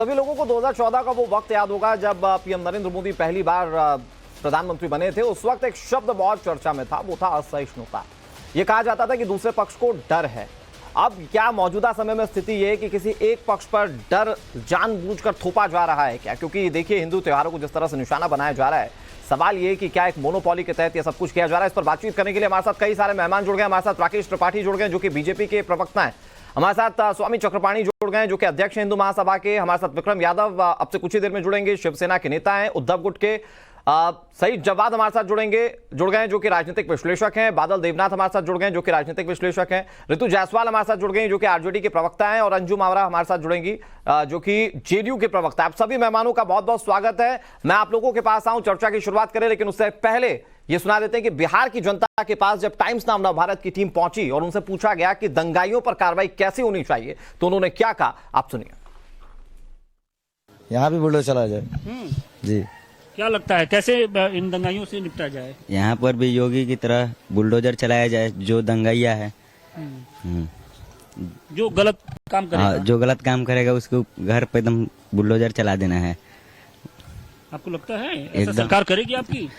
सभी लोगों को 2014 का वो वक्त याद होगा जब पीएम नरेंद्र मोदी पहली बार प्रधानमंत्री बने थे। उस वक्त एक शब्द बहुत चर्चा में था, वो था असहिष्णुता। ये कहा जाता था कि दूसरे पक्ष को डर है। अब क्या मौजूदा समय में स्थिति ये है कि किसी एक पक्ष पर डर जानबूझकर थोपा जा रहा है क्या? क्योंकि देखिए, हिंदू त्योहारों को जिस तरह से निशाना बनाया जा रहा है, सवाल ये कि क्या एक मोनोपोली के तहत ये सब कुछ किया जा रहा है? इस पर बातचीत करने के लिए हमारे साथ कई सारे मेहमान जुड़ गए। हमारे साथ राकेश त्रिपाठी जुड़ गए जो कि बीजेपी के प्रवक्ता हैं। हमारे साथ स्वामी चक्रपाणी जुड़ गए जो कि अध्यक्ष हिंदू महासभा के। हमारे साथ विक्रम यादव अब से कुछ ही देर में जुड़ेंगे, शिवसेना के नेता हैं। उद्धव गुट के सईद जवाद हमारे साथ जुड़ गए जो कि राजनीतिक विश्लेषक हैं। बादल देवनाथ हमारे साथ जुड़ गए जो कि राजनीतिक विश्लेषक हैं। ऋतु जायसवाल हमारे साथ जुड़ गई जो कि आरजेडी के प्रवक्ता हैं। और अंजू मावरा हमारे साथ जुड़ेंगी जो कि जेडीयू के प्रवक्ता। आप सभी मेहमानों का बहुत बहुत स्वागत है। मैं आप लोगों के पास आऊं, चर्चा की शुरुआत करें, लेकिन उससे पहले ये सुना देते हैं कि बिहार की जनता के पास जब टाइम्स नाउ नवभारत की टीम पहुंची और उनसे पूछा गया कि दंगाइयों पर कार्रवाई कैसी होनी चाहिए, तो उन्होंने क्या कहा, आप सुनिए। यहाँ भी बुलडोजर चला जाए जी। क्या लगता है कैसे इन दंगाइयों से निपटा जाए? यहाँ पर भी योगी की तरह बुलडोजर चलाया जाए जो दंगाइया है। जो गलत काम करेगा। हाँ, जो गलत काम करेगा उसको घर पे एकदम बुलडोजर चला देना है। आपको लगता है ऐसा सरकार करेगी आपकी?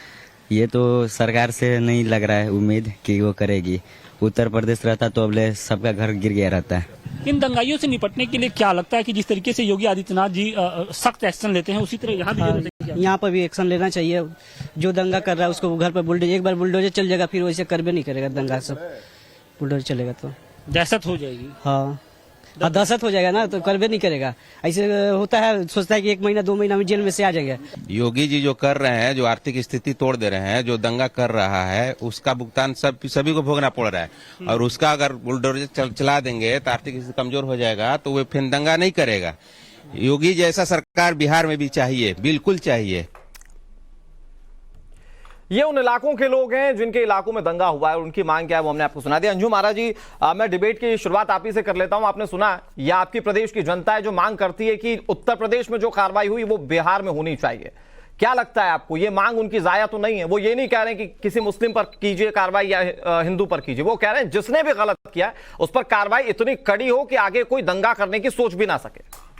ये तो सरकार से नहीं लग रहा है उम्मीद कि वो करेगी। उत्तर प्रदेश रहता तो अब सबका घर गिर गया रहता है। इन दंगाइयों से निपटने के लिए क्या लगता है कि जिस तरीके से योगी आदित्यनाथ जी सख्त एक्शन लेते हैं, उसी तरह यहाँ भी यहाँ पर भी एक्शन लेना चाहिए। जो दंगा कर रहा है उसको घर पर बुलडोजर, एक बार बुलडोजर चल जाएगा फिर वैसे कर भी नहीं करेगा दंगा। सब बुलडोजर चलेगा तो दहशत हो जाएगी। हाँ, दहशत हो जाएगा ना, तो कर भी नहीं करेगा। ऐसे होता है, सोचता है कि 1 महीना 2 महीना में जेल में से आ जाएगा। योगी जी जो कर रहे हैं, जो आर्थिक स्थिति तोड़ दे रहे हैं, जो दंगा कर रहा है, उसका भुगतान सभी को भोगना पड़ रहा है। और उसका अगर बुलडोजर चला देंगे तो आर्थिक स्थिति कमजोर हो जाएगा, तो वो फिर दंगा नहीं करेगा। योगी जैसा सरकार बिहार में भी चाहिए, बिल्कुल चाहिए। ये उन इलाकों के लोग हैं जिनके इलाकों में दंगा हुआ है, उनकी मांग क्या है वो हमने आपको सुना दिया। अंजू महाराज जी, मैं डिबेट की शुरुआत आप ही से कर लेता हूं। आपने सुना, यह आपकी प्रदेश की जनता है जो मांग करती है कि उत्तर प्रदेश में जो कार्रवाई हुई वो बिहार में होनी चाहिए। क्या लगता है आपको, ये मांग उनकी जाया तो नहीं है? वो ये नहीं कह रहे हैं कि किसी मुस्लिम पर कीजिए कार्रवाई या हिंदू पर कीजिए। वो कह रहे हैं जिसने भी गलत किया उस पर कार्रवाई इतनी कड़ी हो कि आगे कोई दंगा करने की सोच भी ना सके।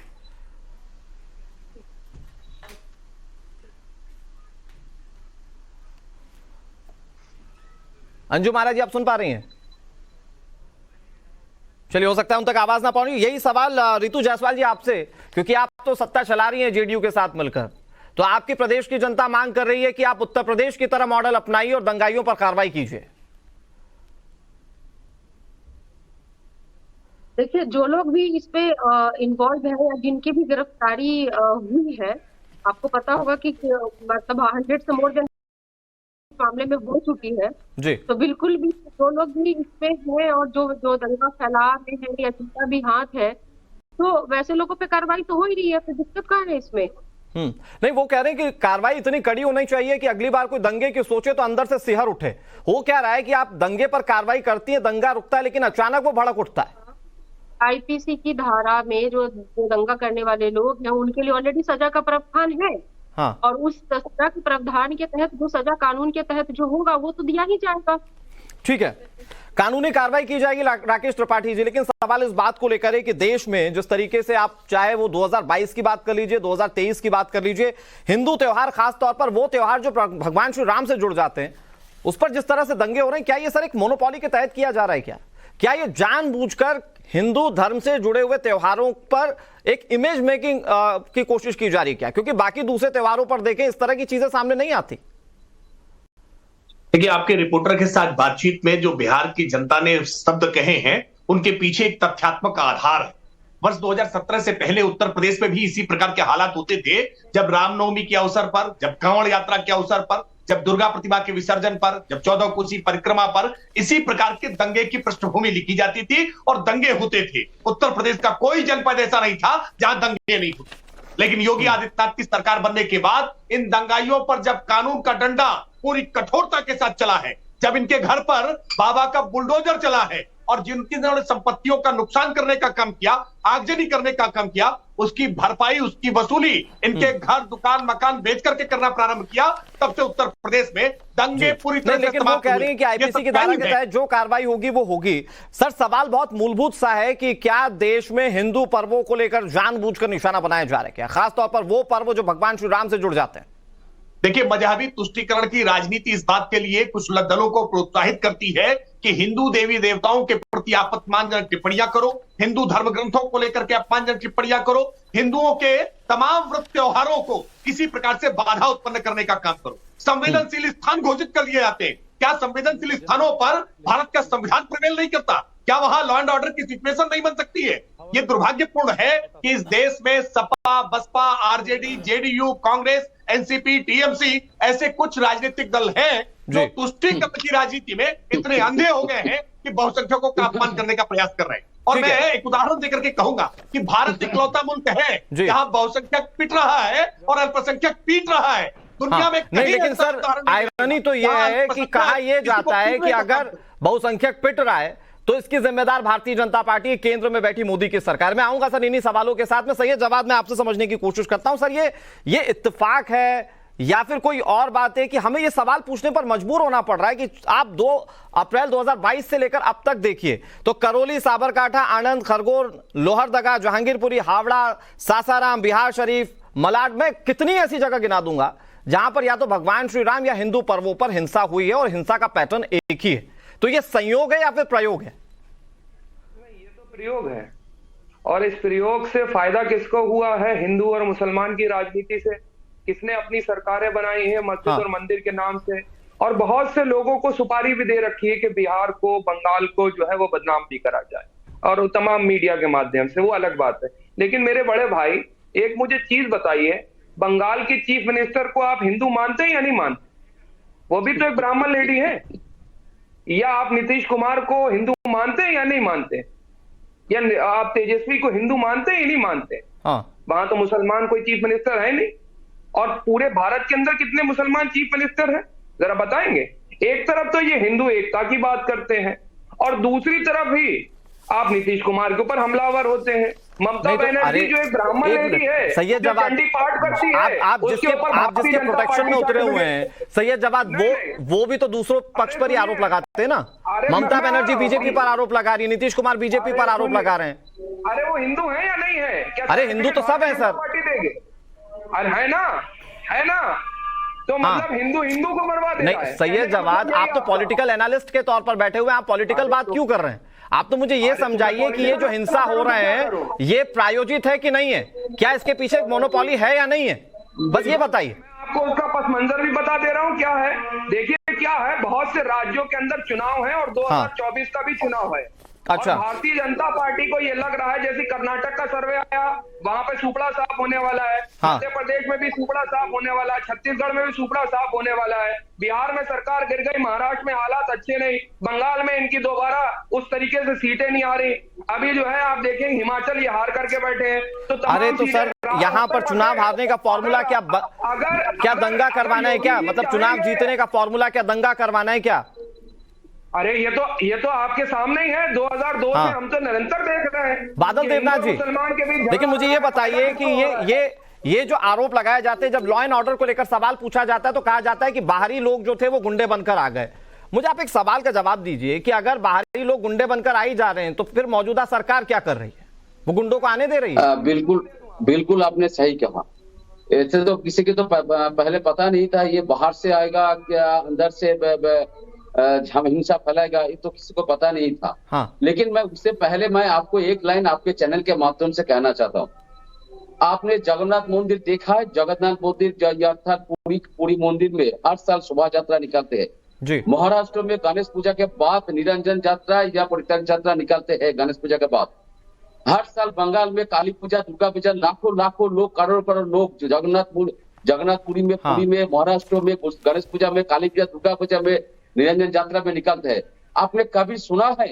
अंजू महाराज जी, आप सुन पा रही हैं? चलिए, हो सकता है उन तक आवाज ना पहुंची। यही सवाल ऋतु जायसवाल जी आपसे, क्योंकि आप तो सत्ता चला रही हैं जेडीयू के साथ मिलकर, तो आपकी प्रदेश की जनता मांग कर रही है कि आप उत्तर प्रदेश की तरह मॉडल अपनाइए और दंगाइयों पर कार्रवाई कीजिए। देखिए, जो लोग भी इस पे इन्वॉल्व है या जिनकी भी गिरफ्तारी हुई है, आपको पता होगा कि मतलब 100 से मोर देन मामले में हो चुकी है जी। तो बिल्कुल भी जो लोग भी इसमें हैं और जो दंगा फैला रहे हैं या जिनका भी हाथ है, तो वैसे लोगों पे कार्रवाई तो हो ही रही है। तो दिक्कत कहाँ है इसमें? नहीं, वो कह रहे हैं कि कार्रवाई इतनी कड़ी होनी चाहिए कि अगली बार कोई दंगे की सोचे तो अंदर से सिहर उठे। वो क्या रहा है कि आप दंगे पर कार्रवाई करती है, दंगा रुकता है, लेकिन अचानक वो भड़क उठता है। आईपीसी की धारा में जो दंगा करने वाले लोग हैं उनके लिए ऑलरेडी सजा का प्रावधान है। हाँ। और उस सजा के प्रावधान के तहत जो सजा कानून के तहत जो होगा वो तो दिया ही जाएगा। ठीक है, कानूनी कार्रवाई की जाएगी राकेश त्रिपाठी जी। लेकिन सवाल इस बात को लेकर है कि देश में जिस तरीके से आप चाहे वो 2022 की बात कर लीजिए, 2023 की बात कर लीजिए, हिंदू त्योहार, खासतौर पर वो त्योहार जो भगवान श्री राम से जुड़ जाते हैं, उस पर जिस तरह से दंगे हो रहे हैं, क्या ये सर एक मोनोपोली के तहत किया जा रहा है? क्या ये जानबूझकर हिंदू धर्म से जुड़े हुए त्योहारों पर एक इमेज मेकिंग की कोशिश की जा रही है क्या? क्योंकि बाकी दूसरे त्योहारों पर देखें इस तरह की चीजें सामने नहीं आती। देखिए, आपके रिपोर्टर के साथ बातचीत में जो बिहार की जनता ने शब्द कहे हैं, उनके पीछे एक तथ्यात्मक आधार है। वर्ष 2017 से पहले उत्तर प्रदेश में भी इसी प्रकार के हालात होते थे। जब रामनवमी के अवसर पर, जब कांवड़ यात्रा के अवसर पर, जब दुर्गा प्रतिमा के विसर्जन पर, जब 14 कोसी परिक्रमा पर इसी प्रकार के दंगे की पृष्ठभूमि लिखी जाती थी और दंगे होते थे। उत्तर प्रदेश का कोई जनपद ऐसा नहीं था जहां दंगे नहीं होते। लेकिन योगी आदित्यनाथ की सरकार बनने के बाद इन दंगाइयों पर जब कानून का डंडा पूरी कठोरता के साथ चला है, जब इनके घर पर बाबा का बुलडोजर चला है और जिन्होंने संपत्तियों का नुकसान करने का काम किया, आगजनी करने का काम किया, उसकी भरपाई, उसकी वसूली इनके घर, दुकान, मकान बेच करके करना प्रारंभ किया, तब से उत्तर प्रदेश में दंगे पूरी तरह से लेकिन वो कह रहे हैं कि आईपीसी की धारा के तहत जो कार्रवाई होगी वो होगी। सर, सवाल बहुत मूलभूत सा है कि क्या देश में हिंदू पर्वों को लेकर जानबूझकर निशाना बनाया जा रहा है क्या, खासतौर पर वो पर्व जो भगवान श्री राम से जुड़ जाते हैं? देखिए, मजहबी तुष्टीकरण की राजनीति इस बात के लिए कुछ दलों को प्रोत्साहित करती है कि हिंदू देवी देवताओं के प्रति आप अपमानजनक टिप्पणियां करो, हिंदू धर्म ग्रंथों को लेकर के अपमानजनक टिप्पणियां करो, हिंदुओं के तमाम व्रत त्योहारों को किसी प्रकार से बाधा उत्पन्न करने का काम करो। संवेदनशील स्थान घोषित कर लिए जाते हैं। क्या संवेदनशील स्थानों पर भारत का संविधान प्रिवेल नहीं करता? क्या वहां लॉ एंड ऑर्डर की सिचुएशन नहीं बन सकती है? ये दुर्भाग्यपूर्ण है कि इस देश में Sapa, Basapa, RJD, JDU, Congress, NCP, TMC ऐसे कुछ राजनीतिक दल हैं जो तुष्टीकरण की राजनीति में इतने अंधे हो गए हैं कि बहुसंख्यकों का अपमान करने का प्रयास कर रहे हैं। और मैं एक उदाहरण देकर के कहूंगा कि भारत इकलौता मुल्क है जहां बहुसंख्यक पिट रहा है और अल्पसंख्यक पीट रहा है। दुनिया में नहीं, लेकिन सर आयरनी तो यह है कि कहा यह जाता है कि अगर बहुसंख्यक पिट रहा है तो इसकी जिम्मेदार भारतीय जनता पार्टी, केंद्र में बैठी मोदी की सरकार। मैं आऊंगा सर इन्हीं सवालों के साथ में। सही जवाब मैं आपसे समझने की कोशिश करता हूं। सर, ये इत्तेफाक है या फिर कोई और बात है कि हमें ये सवाल पूछने पर मजबूर होना पड़ रहा है कि आप 2 अप्रैल 2022 से लेकर अब तक देखिए तो करौली, साबरकांठा, आणंद, खरगोन, लोहरदगा, जहांगीरपुरी, हावड़ा, सासाराम, बिहार शरीफ, मलाड में कितनी ऐसी जगह गिना दूंगा जहां पर या तो भगवान श्री राम या हिंदू पर्वों पर हिंसा हुई है और हिंसा का पैटर्न एक ही है। तो ये संयोग है या फिर प्रयोग है? ये तो प्रयोग है। और इस प्रयोग से फायदा किसको हुआ है? हिंदू और मुसलमान की राजनीति से। किसने अपनी सरकारें बनाई हैं मस्जिद और मंदिर के नाम से, और बहुत से लोगों को सुपारी भी दे रखी है कि बिहार को, बंगाल को जो है वो बदनाम भी करा जाए, और तमाम मीडिया के माध्यम से। वो अलग बात है। लेकिन मेरे बड़े भाई, एक मुझे चीज बताइए, बंगाल की चीफ मिनिस्टर को आप हिंदू मानते हैं या नहीं मानते? वो भी तो एक ब्राह्मण लेडी है। या आप नीतीश कुमार को हिंदू मानते हैं या नहीं मानते? या आप तेजस्वी को हिंदू मानते हैं या नहीं मानते? वहां तो मुसलमान कोई चीफ मिनिस्टर है नहीं। और पूरे भारत के अंदर कितने मुसलमान चीफ मिनिस्टर हैं, जरा बताएंगे? एक तरफ तो ये हिंदू एकता की बात करते हैं और दूसरी तरफ ही आप नीतीश कुमार के ऊपर हमलावर होते हैं। ममता बनर्जी जो एक ब्राह्मण लेडी है, सैयद जवाद, चंडी पाठ करती है, आप जिसके प्रोटेक्शन में उतरे हुए हैं सैयद जवाद, वो भी तो दूसरों पक्ष पर ही आरोप लगाते हैं ना। ममता बनर्जी बीजेपी पर आरोप लगा रही है, नीतीश कुमार बीजेपी पर आरोप लगा रहे हैं। अरे वो हिंदू है या नहीं है? अरे हिंदू तो सब है सर। पार्टी देंगे? अरे है ना, तो मतलब हिंदू को मरवा देगा। नहीं सैयद जवाद, आप तो पॉलिटिकल एनालिस्ट के तौर पर बैठे हुए हैं, आप पॉलिटिकल बात क्यों कर रहे हैं? आप तो मुझे ये समझाइए कि ये जो हिंसा हो रहे हैं ये प्रायोजित है कि नहीं है? क्या इसके पीछे एक मोनोपोली है या नहीं है? बस ये बताइए। मैं आपको उसका पस मंजर भी बता दे रहा हूँ क्या है। देखिए क्या है, बहुत से राज्यों के अंदर चुनाव है और 2024 का भी चुनाव है। अच्छा। और भारतीय जनता पार्टी को ये लग रहा है, जैसे कर्नाटक का सर्वे आया, वहां पे सुपड़ा साफ होने वाला है। मध्य प्रदेश में भी सुपड़ा साफ होने वाला है, छत्तीसगढ़ में भी सुपड़ा साफ होने वाला है, बिहार में सरकार गिर गई, महाराष्ट्र में हालात अच्छे नहीं, बंगाल में इनकी दोबारा उस तरीके से सीटें नहीं आ रही। अभी जो है आप देखेंगे हिमाचल ये हार करके बैठे हैं। तो अरे तो सर यहाँ पर चुनाव हारने का फॉर्मूला क्या दंगा करवाना है क्या? मतलब चुनाव जीतने का फॉर्मूला क्या दंगा करवाना है क्या? अरे ये तो आपके सामने ही है। 2002 से हम तो निरंतर देख रहे हैं। बादल देवनाथ जी, लेकिन मुझे ये बताइए कि ये जो आरोप लगाए जाते हैं, जब लॉ एंड ऑर्डर को लेकर सवाल पूछा जाता है तो कहा जाता है कि बाहरी लोग जो थे वो गुंडे बनकर आ गए। मुझे आप एक सवाल का जवाब दीजिए कि अगर बाहरी लोग गुंडे बनकर आ ही जा रहे हैं तो फिर मौजूदा सरकार क्या कर रही है? वो गुंडों को आने दे रही है? बिल्कुल आपने सही कहा। ऐसे तो किसी की तो पहले पता नहीं था ये बाहर से आएगा क्या अंदर से हिंसा फैलाएगा, ये तो किसी को पता नहीं था। लेकिन मैं उससे पहले मैं आपको एक लाइन आपके चैनल के माध्यम से कहना चाहता हूँ। आपने जगन्नाथ मंदिर देखा है? जगन्नाथ मंदिर अर्थात पूरी मंदिर में हर साल शोभा यात्रा निकालते हैं। महाराष्ट्र में गणेश पूजा के बाद निरंजन यात्रा या परित्याग यात्रा निकालते हैं। गणेश पूजा के बाद हर साल बंगाल में काली पूजा, दुर्गा पूजा, लाखों लोग, करोड़ लोग जगन्नाथपुरी में, पुरी में, महाराष्ट्र में गणेश पूजा में, काली पूजा, दुर्गा पूजा में, निरंजन यात्रा में निकलते हैं। आपने कभी सुना है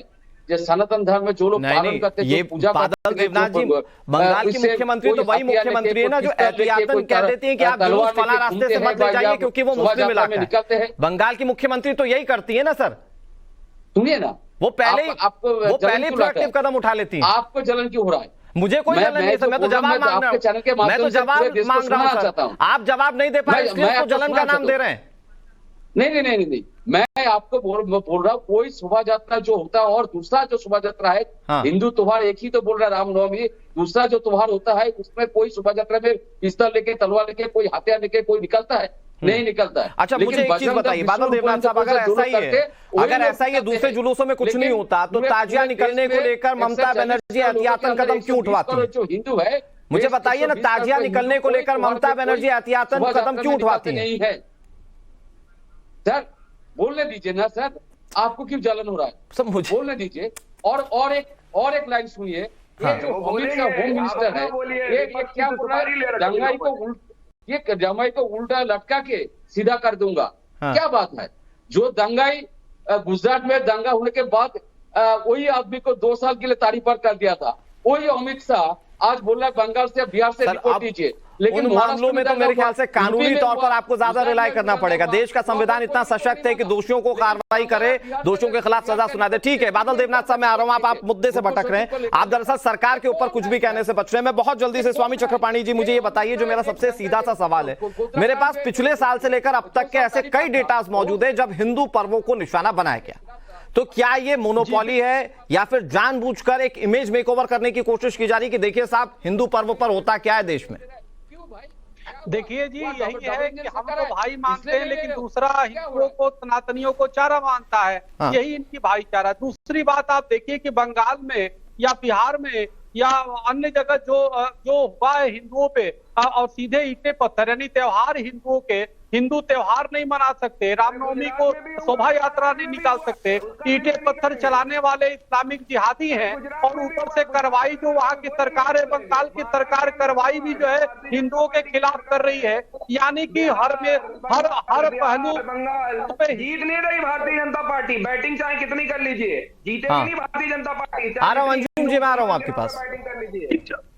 जो सनातन धर्म में जो लोग पालन करते हैं, ये पूजा बादल देवनाथ जी, बंगाल की मुख्यमंत्री तो वही मुख्यमंत्री है ना जो एहतियातन कह देती है कि आप जुलूस फला रास्ते से मत ले जाइए क्योंकि वो मुस्लिम इलाका है। बंगाल की मुख्यमंत्री तो यही करती है ना सर। सुनिए ना, वो पहले ही प्रोएक्टिव कदम उठा लेती है। आपको जलन क्यों हो रहा है? मुझे कोई जलन नहीं है, मैं तो जवाब मांग रहा हूँ, मैं तो जवाब मांग रहा हूँ सर। आप जवाब नहीं दे पाए इसलिए उसको जलन का नाम दे रहे हैं। नहीं, मैं आपको बोल रहा हूँ, कोई शोभा यात्रा जो होता है और दूसरा जो शोभा यात्रा है, हिंदू त्योहार एक ही तो बोल रहा है रामनवमी, दूसरा जो त्योहार होता है उसमें कोई शोभा यात्रा में पिस्तौल लेके, तलवार लेके, कोई हथियार लेके कोई निकलता है? नहीं निकलता है। अच्छा, मुझे एक चीज बताइए बादल देवनाथ साहब, अगर ऐसा ही है दूसरे जुलूसों में कुछ नहीं होता तो ताजिया निकलने को लेकर ममता बनर्जी एहतियातन कदम क्यों उठवाती है? जो हिंदू है, मुझे बताइए ना, ताजिया निकलने को लेकर ममता बनर्जी एहतियातन कदम क्यों उठवाती है? सर बोलने दीजिए ना सर, आपको क्यों जलन हो रहा है? सब मुझे बोलने दीजिए। और एक लाइन सुनिए, ये जो अमित शाह होम मिनिस्टर है, ये क्या बोल रहा है? दंगाई को उल्टा लटका के सीधा कर दूंगा। क्या बात है? जो दंगाई गुजरात में दंगा होने के बाद वही आदमी को 2 साल के लिए तारीफ कर दिया था, वही अमित शाह आज बोल रहा है बंगाल से, बिहार से रिपोर्ट दीजिए। लेकिन मामलों में तो मेरे ख्याल से कानूनी तौर पर आपको ज्यादा रिलाई करना पड़ेगा। देश का संविधान इतना सशक्त है कि दोषियों को कार्रवाई करे, दोषियों के खिलाफ सजा सुना दे। ठीक है बादल देवनाथ साहब, मैं आ रहा हूं, आप मुद्दे से भटक रहे हैं, आप दरअसल सरकार के ऊपर कुछ भी कहने से बच रहे हैं। मैं बहुत जल्दी से स्वामी चक्रपाणी जी, मुझे ये बताइए, जो मेरा सबसे सीधा सा सवाल है, मेरे पास पिछले साल से लेकर अब तक के ऐसे कई डेटास मौजूद है जब हिंदू पर्वों को निशाना बनाया गया, तो क्या ये मोनोपोली है या फिर जानबूझकर एक इमेज मेकओवर करने की कोशिश की जा रही कि देखिए साहब हिंदू पर्व पर होता क्या है देश में? देखिए जी, यही है कि हम तो भाई मानते हैं, लेकिन दूसरा हिंदुओं को, सनातनियों को चारा मानता है। यही इनकी भाईचारा। दूसरी बात आप देखिए कि बंगाल में या बिहार में या अन्य जगह जो हुआ है हिंदुओं पे, और सीधे ईंटे पत्थर, यानी त्योहार हिंदुओं के, हिंदू त्योहार नहीं मना सकते, रामनवमी को शोभा यात्रा नहीं निकाल सकते, ईंटे पत्थर चलाने वाले इस्लामिक जिहादी हैं, और ऊपर से कार्रवाई जो वहाँ की सरकार है, बंगाल की सरकार कार्रवाई भी जो है हिंदुओं के खिलाफ कर रही है। यानी कि हर पहलू पे जीत नहीं रही भारतीय जनता पार्टी। बैटिंग चाहे कितनी कर लीजिए, जीतेगी नहीं भारतीय जनता पार्टी। आ रहा हूं अंजुम जी, मैं आ रहा हूं आपके पास।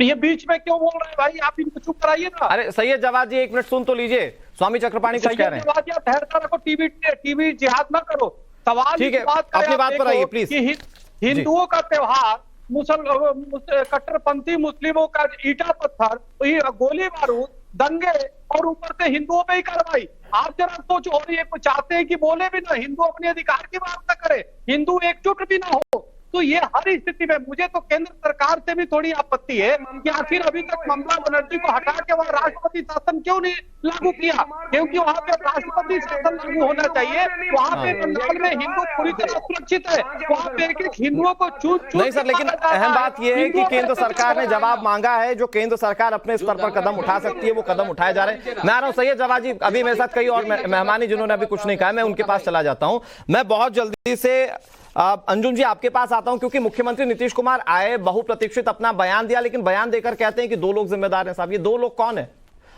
ये बीच में क्यों बोल रहे हैं भाई, आप इनको चुप कराइए ना। अरे सैयद जवाद जी, 1 मिनट सुन तो लीजिए, स्वामी चक्रपाणी कुछ कह रहे हैं। टीवी जिहाद ना करो। सवाल ठीक है, अपनी बात पर आइए प्लीज। हिंदुओं का त्योहार, कट्टरपंथी मुस्लिमों का ईटा पत्थर, गोली बारूद, दंगे, और ऊपर से हिंदुओं पे ही कार्रवाई। आप जरा सोचो, और ये चाहते हैं कि बोले भी ना, हिंदू अपने अधिकार की बात ना करे, हिंदू एकजुट भी ना हो। तो ये हर स्थिति में मुझे तो केंद्र सरकार से भी थोड़ी आपत्ति है कि आखिर अभी तक ममता बनर्जी को हटा के वहाँ राष्ट्रपति शासन क्यों नहीं लागू किया? क्योंकि वहाँ पे राष्ट्रपति शासन लागू होना चाहिए। वहाँ पे बंगाल में हिंदू पूरी तरह सुरक्षित है, वहाँ पे एक हिंदुओं को छूट नहीं सर, लेकिन अहम बात यह है कि केंद्र सरकार ने जवाब मांगा है, जो केंद्र सरकार अपने स्तर पर कदम उठा सकती है वो कदम उठाए जा रहे हैं। मैं आ रहा हूँ सैयद जवाद जी, अभी मेरे साथ कई और मेहमान जिन्होंने अभी कुछ नहीं कहा, मैं उनके पास चला जाता हूँ। मैं बहुत जल्दी से अंजुम जी आपके पास आता हूं, क्योंकि मुख्यमंत्री नीतीश कुमार आए, बहुप्रतीक्षित अपना बयान दिया, लेकिन बयान देकर कहते हैं कि 2 लोग जिम्मेदार हैं। साहब ये 2 लोग कौन है?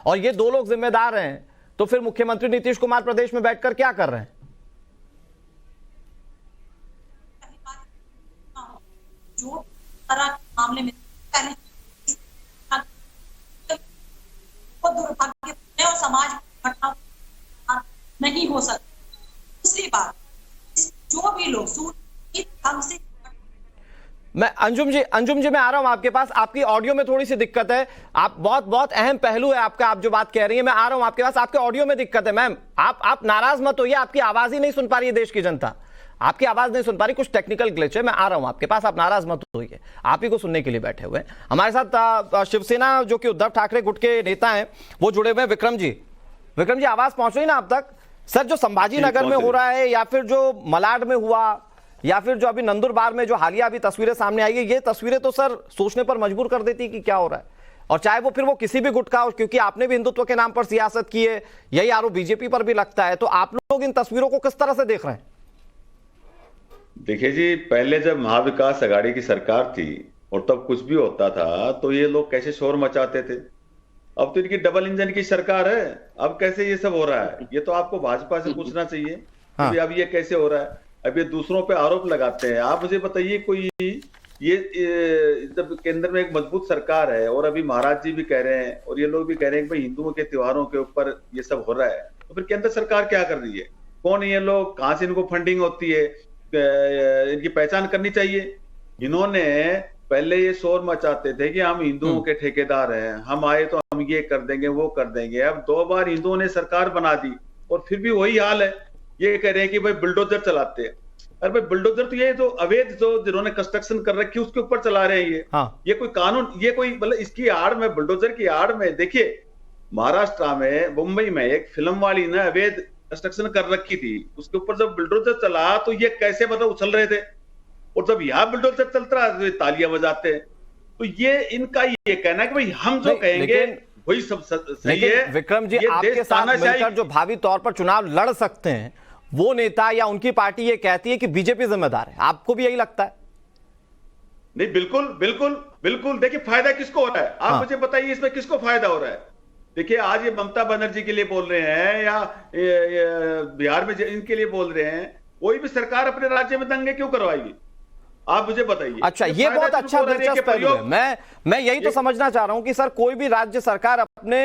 और ये 2 लोग जिम्मेदार हैं तो फिर मुख्यमंत्री नीतीश कुमार प्रदेश में बैठकर क्या कर रहे हैं? जो मामले में दुर्भाग्य और समाज नहीं हो सकता। दूसरी बात, जो भी लोग हमसे, मैं अंजुम जी मैं आ रहा हूं आपके पास। आपकी ऑडियो में थोड़ी सी दिक्कत है, आप बहुत अहम पहलू है आपका, आप जो बात कह रही है। मैं आ रहा हूं आपके पास, आपके ऑडियो में दिक्कत है मैम, आप नाराज मत होइए, आपकी आवाज ही नहीं सुन पा रही है देश की जनता, आपकी आवाज नहीं सुन पा रही, कुछ टेक्निकल ग्लिच है। मैं आ रहा हूं आपके पास, आप नाराज मत होइए, आप ही को सुनने के लिए बैठे हुए हैं। हमारे साथ शिवसेना जो कि उद्धव ठाकरे गुट के नेता हैं वो जुड़े हुए हैं, विक्रम जी आवाज पहुंच रही ना आप तक? सर, जो संभाजी नगर में हो रहा है, या फिर जो मलाड में हुआ, या फिर जो अभी नंदुरबार में जो हालिया अभी तस्वीरें सामने आई है, ये तस्वीरें तो सर सोचने पर मजबूर कर देती कि क्या हो रहा है। और चाहे वो फिर वो किसी भी गुट का हो, क्योंकि आपने भी हिंदुत्व के नाम पर सियासत की है, यही आरोप बीजेपी पर भी लगता है, तो आप लोग इन तस्वीरों को किस तरह से देख रहे हैं? देखिए जी, पहले जब महाविकास अघाड़ी की सरकार थी और तब कुछ भी होता था तो ये लोग कैसे शोर मचाते थे। अब तो इनकी डबल इंजन की सरकार है, अब कैसे ये सब हो रहा है? ये तो आपको भाजपा से पूछना चाहिए। हाँ। अब ये कैसे हो रहा है? अब ये दूसरों पे आरोप लगाते हैं। आप मुझे बताइए, कोई ये जब केंद्र में एक मजबूत सरकार है और अभी महाराज जी भी कह रहे हैं और ये लोग भी कह रहे हैं कि भाई हिंदुओं के त्योहारों के ऊपर ये सब हो रहा है, तो फिर केंद्र सरकार क्या कर रही है? कौन ये लोग, कहां से इनको फंडिंग होती है? इनकी पहचान करनी चाहिए। इन्होंने पहले ये शोर मचाते थे कि हम हिंदुओं के ठेकेदार हैं, हम आए तो हम ये कर देंगे वो कर देंगे। अब 2 बार हिंदुओं ने सरकार बना दी और फिर भी वही हाल है। ये कह रहे हैं कि भाई बुलडोजर चलाते हैं। अरे भाई बुलडोजर तो ये जो अवैध जो जिन्होंने कंस्ट्रक्शन कर रखी उसके ऊपर चला रहे हैं ये। ये कोई कानून, ये कोई मतलब इसकी आड़ में, बुलडोजर की आड़ में देखिए महाराष्ट्र में, मुंबई में एक फिल्म वाली ने अवैध कंस्ट्रक्शन कर रखी थी, उसके ऊपर जब बुलडोजर चला तो ये कैसे मतलब उछल रहे थे, और जब यहाँ बुलडोजर चलता रहा तो तालियां बजाते हैं। तो ये इनका ये कहना है कि भाई हम जो कहेंगे वही सब सही है। विक्रम जी, आपके साथ मिलकर जो भावी तौर पर चुनाव लड़ सकते हैं वो नेता या उनकी पार्टी ये कहती है कि बीजेपी जिम्मेदार है, आपको भी यही लगता है? नहीं, बिल्कुल बिल्कुल बिल्कुल। देखिए फायदा किसको हो रहा है, आप मुझे बताइए इसमें किसको फायदा हो रहा है? देखिए आज ये ममता बनर्जी के लिए बोल रहे हैं या बिहार में इनके लिए बोल रहे हैं, कोई भी सरकार अपने राज्य में दंगे क्यों करवाएगी, आप मुझे बताइए। अच्छा, ये बहुत अच्छा दिलचस्प पहलू है। मैं यही तो समझना चाह रहा हूं कि सर कोई भी राज्य सरकार अपने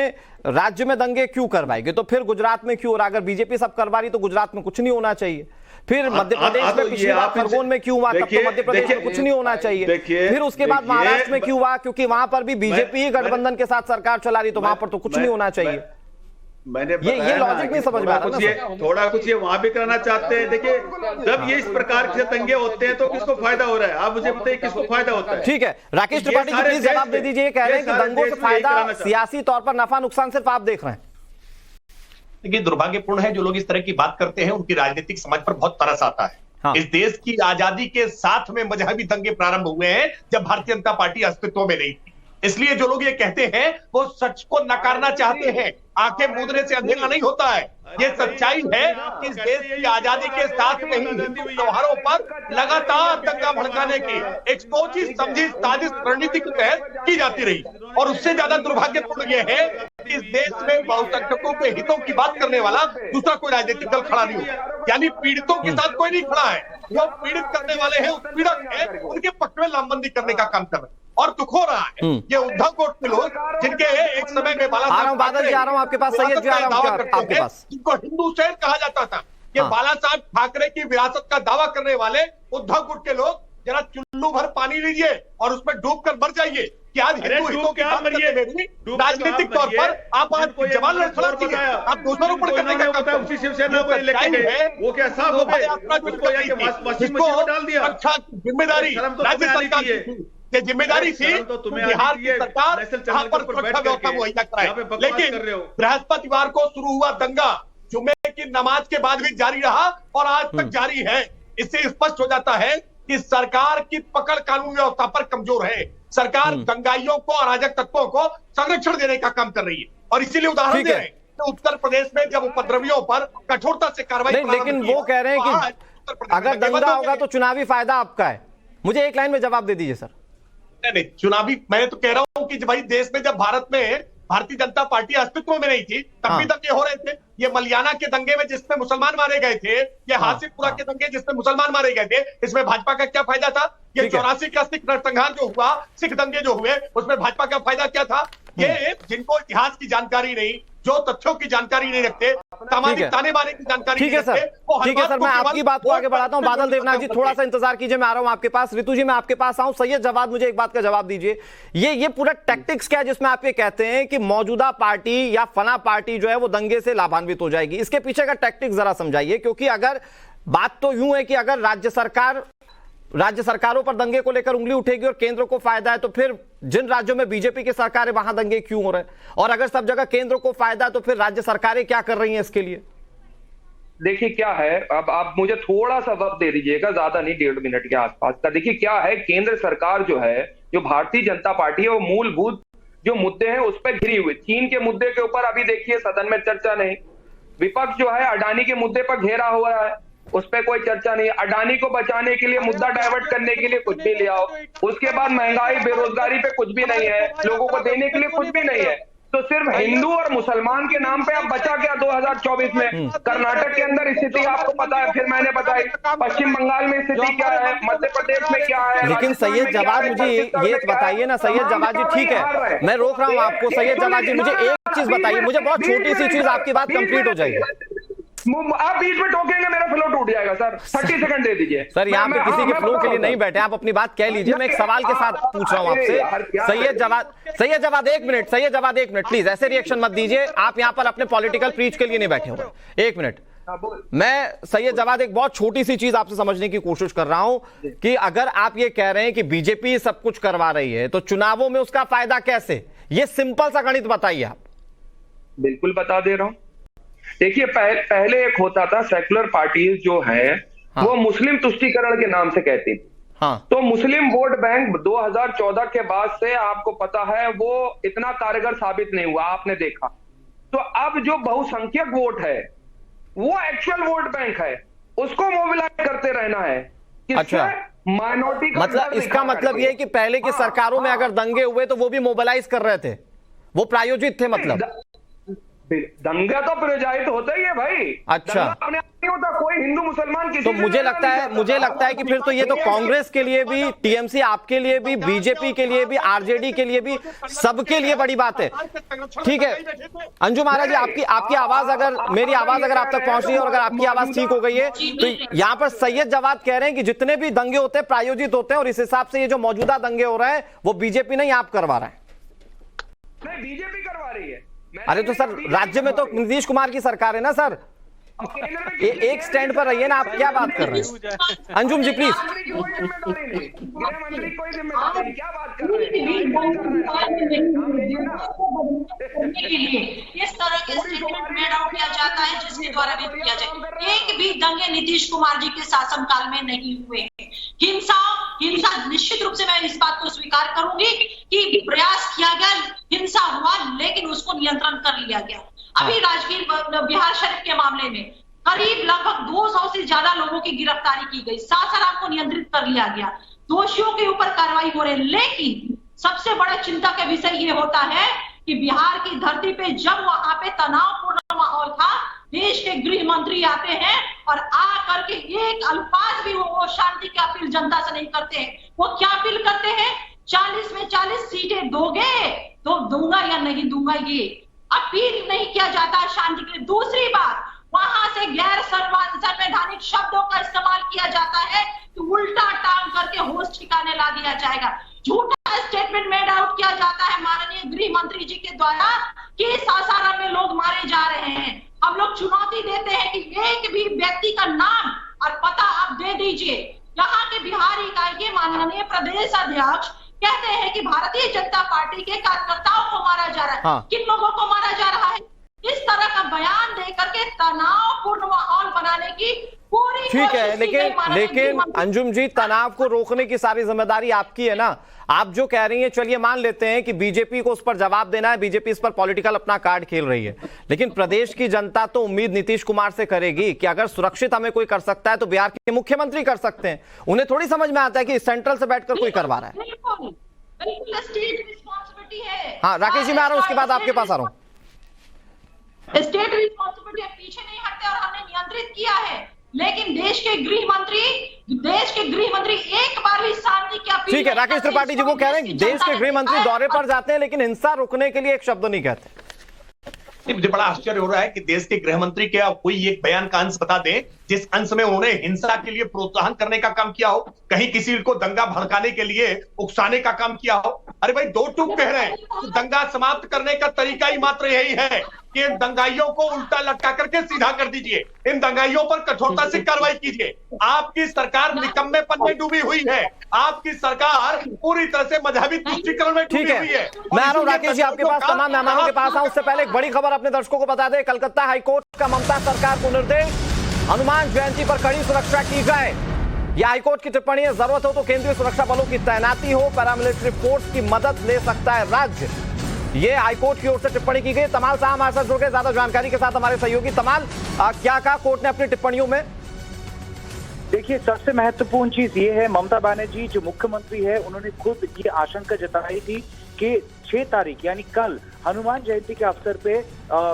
राज्य में दंगे क्यों करवाएगी, तो फिर गुजरात में क्यों हो रहा? अगर बीजेपी सब करवा रही तो गुजरात में कुछ नहीं होना चाहिए। फिर मध्य प्रदेश में पिछली बार खरगोन में क्यों हुआ, तब तो मध्य प्रदेश में कुछ नहीं होना चाहिए। फिर उसके बाद महाराष्ट्र में क्यों हुआ, क्योंकि वहां पर भी बीजेपी ही गठबंधन के साथ सरकार चला रही, तो वहां पर तो कुछ नहीं होना चाहिए। मैंने ये लॉजिक नहीं समझ में आ रहा। थोड़ा कुछ ये वहां भी कराना चाहते हैं। देखिए जब ये इस प्रकार के दंगे होते हैं तो किसको फायदा हो रहा है, आप मुझे बताइए किसको फायदा होता है? ठीक है, राकेश त्रिपाठी जी प्लीज जवाब दे दीजिए। कह रहे हैं कि दंगों से फायदा, सियासी तौर पर नफा नुकसान सिर्फ आप देख रहे हैं। देखिए दुर्भाग्यपूर्ण है जो लोग इस तरह की बात करते हैं, उनकी राजनीतिक समझ पर बहुत तरस आता है। इस देश की आजादी के साथ में मजहबी दंगे प्रारंभ हुए हैं जब भारतीय जनता पार्टी अस्तित्व में नहीं थी। इसलिए जो लोग ये कहते हैं वो सच को नकारना चाहते हैं। आंखें मूंदने से अंधेरा नहीं होता है। ये सच्चाई है कि इस देश की आजादी के साथ में ही हिंदू त्योहारों पर लगातार दंगा भड़काने की एक सोची समझी साजिश रणनीति के तहत की जाती रही। और उससे ज्यादा दुर्भाग्यपूर्ण यह है कि इस देश में बहुसंख्यकों के हितों की बात करने वाला दूसरा कोई राजनीतिक दल खड़ा नहीं हुआ। यानी पीड़ितों के साथ कोई नहीं खड़ा है। जो पीड़ित करने वाले हैं, उत्पीड़क है, उनके पक्ष में लामबंदी करने का काम कर रहे हैं। और दुख हो रहा है ये उद्धव कोट के लोग जिनके एक समय में बाला साहब बादल जी आ रहा हूं आपके पास, सैयद जी आ रहा हूं आपके पास, जिनको हिंदू शहर कहा जाता था, ये बाला साहब ठाकरे की विरासत का दावा करने वाले उद्धव कोट के लोग, जरा चुल्लू भर पानी लीजिए और उसमें डूब कर मर जाइए कि आज हिंदू हितों की बात करने में भी राजनीतिक तौर पर आप आज जवान लड़खड़ा दीजिए, आप दोषारोपण करने का काम करते हैं। शिवसेना को लेके गए वो क्या साफ हो गए, अच्छा जिम्मेदारी राज्य सरकार की ये जिम्मेदारी थी बिहार की सरकार यहाँ पर सुरक्षा व्यवस्था मुहैया कराए। लेकिन बृहस्पतिवार को शुरू हुआ दंगा जुम्मे की नमाज के बाद भी जारी रहा और आज तक जारी है। इससे स्पष्ट हो जाता है कि सरकार की पकड़ कानून व्यवस्था पर कमजोर है। सरकार दंगाइयों को, अराजक तत्वों को संरक्षण देने का काम कर रही है। और इसीलिए उदाहरण दे रहे हैं तो उत्तर प्रदेश में जब उपद्रवियों पर कठोरता से कार्रवाई, लेकिन वो कह रहे हैं कि अगर दंगा होगा तो चुनावी फायदा आपका है। मुझे एक लाइन में जवाब दे दीजिए सर। नहीं, चुनावी मैं तो कह रहा हूं कि भाई देश में जब भारत में भारतीय जनता पार्टी अस्तित्व में नहीं थी तब भी दंगे हो रहे थे। ये मलियाना के दंगे में जिसमें मुसलमान मारे गए थे, ये हासिलपुरा के दंगे जिसमें मुसलमान मारे गए थे, इसमें भाजपा का क्या फायदा था? ये 84 का सिख नरसंहार जो हुआ, सिख दंगे जो हुए, उसमें भाजपा का फायदा क्या था? ये जिनको इतिहास की जानकारी नहीं, जो तथ्यों की जानकारी नहीं रखते, सामाजिक ताने बाने की जानकारी नहीं रखते। ठीक है सर, मैं आपकी बात को आगे बढ़ाता हूं। बादल देवनाथ जी थोड़ा सा इंतजार कीजिए, मैं आ रहा हूं आपके पास। ऋतु जी मैं आपके पास आऊं। सैयद जवाद मुझे एक बात का जवाब दीजिए, ये पूरा टैक्टिक्स क्या है जिसमें आप ये कहते हैं कि मौजूदा पार्टी या फला पार्टी जो है वो दंगे से लाभान्वित हो जाएगी? इसके पीछे का टैक्टिक्स जरा समझाइए, क्योंकि अगर बात तो यूं है कि अगर राज्य सरकारों पर दंगे को लेकर उंगली उठेगी और केंद्र को फायदा है, तो फिर जिन राज्यों में बीजेपी की सरकार है वहां दंगे क्यों हो रहे हैं? और अगर सब जगह केंद्र को फायदा है तो फिर राज्य सरकारें क्या कर रही हैं इसके लिए? देखिए क्या है, अब आप मुझे थोड़ा सा वक्त दे दीजिएगा, ज्यादा नहीं, 1.5 मिनट के आसपास का। देखिए क्या है, केंद्र सरकार जो है, जो भारतीय जनता पार्टी है, वो मूलभूत जो मुद्दे हैं उस पर घिरी हुई। चीन के मुद्दे के ऊपर अभी देखिए सदन में चर्चा नहीं। विपक्ष जो है अडानी के मुद्दे पर घेरा हुआ है, उस पर कोई चर्चा नहीं। अडानी को बचाने के लिए, मुद्दा डाइवर्ट करने के लिए कुछ भी ले आओ। उसके बाद महंगाई बेरोजगारी पे कुछ भी नहीं है, लोगों को देने के लिए कुछ भी नहीं है। तो सिर्फ हिंदू और मुसलमान के नाम पे अब बचा क्या 2024 में? कर्नाटक के अंदर स्थिति आपको पता है, फिर मैंने बताई। पश्चिम बंगाल में स्थिति क्या है, मध्य प्रदेश में क्या है। लेकिन सैयद जवाद मुझे ये बताइए ना, सैयद जवाद जी, ठीक है मैं रोक रहा हूं आपको। सैयद जवाद जी मुझे एक चीज बताइए, मुझे बहुत छोटी सी चीज, आपकी बात कंप्लीट हो जाएगी। आप बीच में टोकेंगे मेरा फ्लो टूट जाएगा सर। 30 सेकंड दे दीजिए सर। यहाँ पे किसी के फ्लो के लिए नहीं बैठे, आप अपनी बात कह लीजिए। मैं एक सवाल के साथ पूछ रहा हूँ आपसे। सैयद जवाद एक मिनट प्लीज, ऐसे रिएक्शन मत दीजिए। आप यहाँ पर अपने पॉलिटिकल प्रीच के लिए नहीं बैठे हुए। एक मिनट, मैं सैयद जवाद एक बहुत छोटी सी चीज आपसे समझने की कोशिश कर रहा हूं कि अगर आप ये कह रहे हैं कि बीजेपी सब कुछ करवा रही है तो चुनावों में उसका फायदा कैसे? ये सिंपल सा गणित बताइए आप। बिल्कुल बता दे रहा हूं। देखिए पहले एक होता था, सेकुलर पार्टीज जो है वो मुस्लिम तुष्टीकरण के नाम से कहती थी। तो मुस्लिम वोट बैंक 2014 के बाद से आपको पता है वो इतना कारगर साबित नहीं हुआ, आपने देखा। तो अब जो बहुसंख्यक वोट है वो एक्चुअल वोट बैंक है, उसको मोबिलाइज करते रहना है। अच्छा, माइनॉरिटी का मतलब इसका मतलब ये है कि पहले की सरकारों में अगर दंगे हुए तो वो भी मोबिलाइज कर रहे थे, वो प्रायोजित थे। मतलब दंगा तो प्रायोजित होता ही है भाई। अच्छा, अपने आप नहीं होता, कोई हिंदू मुसलमान किसी तो मुझे लगता है कि फिर तो ये तो कांग्रेस के लिए भी, टीएमसी आपके लिए भी, बीजेपी के लिए भी, आरजेडी के लिए भी, सबके लिए बड़ी बात है। ठीक है अंजू महाराज जी, आपकी आवाज अगर, मेरी आवाज अगर आप तक पहुंच रही है और अगर आपकी आवाज ठीक हो गई है तो यहाँ पर सैयद जवाद कह रहे हैं कि जितने भी दंगे होते हैं प्रायोजित होते हैं और इस हिसाब से ये जो मौजूदा दंगे हो रहे हैं वो बीजेपी नहीं आप करवा रहे हैं। नहीं, बीजेपी करवा रही है। अरे तो सर राज्य में तो नीतीश कुमार की सरकार है ना सर, एक स्टैंड पर रहिए ना, आप क्या बात कर रहे हैं? अंजुम जी प्लीज। क्या बात कर रहे हैं? इस तरह के स्टेटमेंट मेड आउट किया जाता है जिसके द्वारा व्यक्त किया जाए। एक भी दंगे नीतीश कुमार जी के शासनकाल में नहीं हुए हैं। हिंसा निश्चित रूप से मैं इस बात को स्वीकार करूंगी कि प्रयास किया गया, हिंसा हुआ, लेकिन उसको नियंत्रण कर लिया गया। अभी राजगीर बिहार शरीफ के मामले में करीब लगभग 200 से ज्यादा लोगों की गिरफ्तारी की गई, सासाराम को नियंत्रित कर लिया गया, दोषियों के ऊपर कार्रवाई हो रही है। लेकिन सबसे बड़ा चिंता का विषय ये होता है कि बिहार की धरती पे जब वहां पे तनावपूर्ण माहौल था, देश के गृह मंत्री आते हैं और आ करके एक अल्फाज भी वो शांति की अपील जनता से नहीं करते हैं। वो क्या अपील करते हैं? 40 में 40 सीटें दोगे तो दूंगा या नहीं दूंगा, ये अपील नहीं किया जाता शांति के लिए। दूसरी बात, वहां से गैर संवैधानिक शब्दों का इस्तेमाल किया जाता है कि उल्टा टांग करके होश ठिकाने ला दिया जाएगा। झूठा स्टेटमेंट मेड आउट किया जाता है माननीय गृह मंत्री जी के द्वारा कि सासाराम में लोग मारे जा रहे हैं। हम लोग चुनौती देते हैं कि एक भी व्यक्ति का नाम और पता आप दे दीजिए। यहाँ के बिहार इकाई के माननीय प्रदेश अध्यक्ष कहते हैं कि भारतीय जनता पार्टी के कार्यकर्ताओं को मारा जा रहा है। हाँ। किन लोगों को मारा जा रहा है? इस तरह का बयान देकर के तनावपूर्ण माहौल बनाने की पूरी ठीक है, कोशिश की गई माननीय लेकिन गृहमंत्री। अंजुम जी, तनाव को रोकने की सारी जिम्मेदारी आपकी है ना। आप जो कह रही हैं, चलिए मान लेते हैं कि बीजेपी को उस पर जवाब देना है, बीजेपी इस पर पॉलिटिकल अपना कार्ड खेल रही है, लेकिन प्रदेश की जनता तो उम्मीद नीतीश कुमार से करेगी कि अगर सुरक्षित हमें कोई कर सकता है तो बिहार के मुख्यमंत्री कर सकते हैं। उन्हें थोड़ी समझ में आता है कि सेंट्रल से बैठकर कोई करवा रहा है। बिल्कुल स्टेट रिस्पॉन्सिबिलिटी है। हाँ राकेश जी, मैं आ रहा हूं, उसके बाद आपके पास आ रहा हूं। स्टेट रिस्पॉन्सिबिलिटी पीछे नहीं हटते और हमने नियंत्रित किया है, लेकिन देश के गृह मंत्री एक बार भी शांति की अपील। ठीक है राकेश त्रिपाठी जी, वो कह रहे हैं देश के गृह मंत्री दौरे पर जाते हैं लेकिन हिंसा रुकने के लिए एक शब्द नहीं कहते। मुझे बड़ा आश्चर्य हो रहा है कि देश के गृह मंत्री क्या कोई एक बयान का अंश बता दें जिस अंश में उन्होंने हिंसा के लिए प्रोत्साहन करने का काम किया हो, कहीं किसी को दंगा भड़काने के लिए उकसाने का काम किया हो। अरे भाई, दो टूक कह रहे हैं, तो दंगा समाप्त करने का तरीका ही मात्र यही है कि दंगाइयों को उल्टा लटका करके सीधा कर दीजिए, इन दंगाइयों पर कठोरता से कार्रवाई कीजिए। आपकी सरकार निकम्मेपन में डूबी हुई है, आपकी सरकार पूरी तरह से मजहबी तुष्टीकरण में डूबी हुई है। मैं आ रहा हूं राकेश जी, आपके पास, तमाम मेहमानों के पास आऊं। उससे पहले एक बड़ी खबर अपने दर्शकों को बता दें। कलकत्ता हाईकोर्ट का ममता सरकार को निर्देश, हनुमान जयंती पर कड़ी सुरक्षा की जाए। यह हाईकोर्ट की टिप्पणी है, जरूरत हो तो केंद्रीय सुरक्षा बलों की तैनाती हो, पैरामिलिट्री फोर्स की मदद ले सकता है राज्य। ये हाईकोर्ट की ओर से टिप्पणी की गई। तमाल साहब हमारे साथ जुड़ गए ज्यादा जानकारी के साथ, हमारे सहयोगी। तमाल, क्या कहा कोर्ट ने अपनी टिप्पणियों में? देखिए, सबसे महत्वपूर्ण चीज ये है, ममता बनर्जी जो मुख्यमंत्री है उन्होंने खुद ये आशंका जताई थी कि 6 तारीख यानी कल हनुमान जयंती के अवसर पे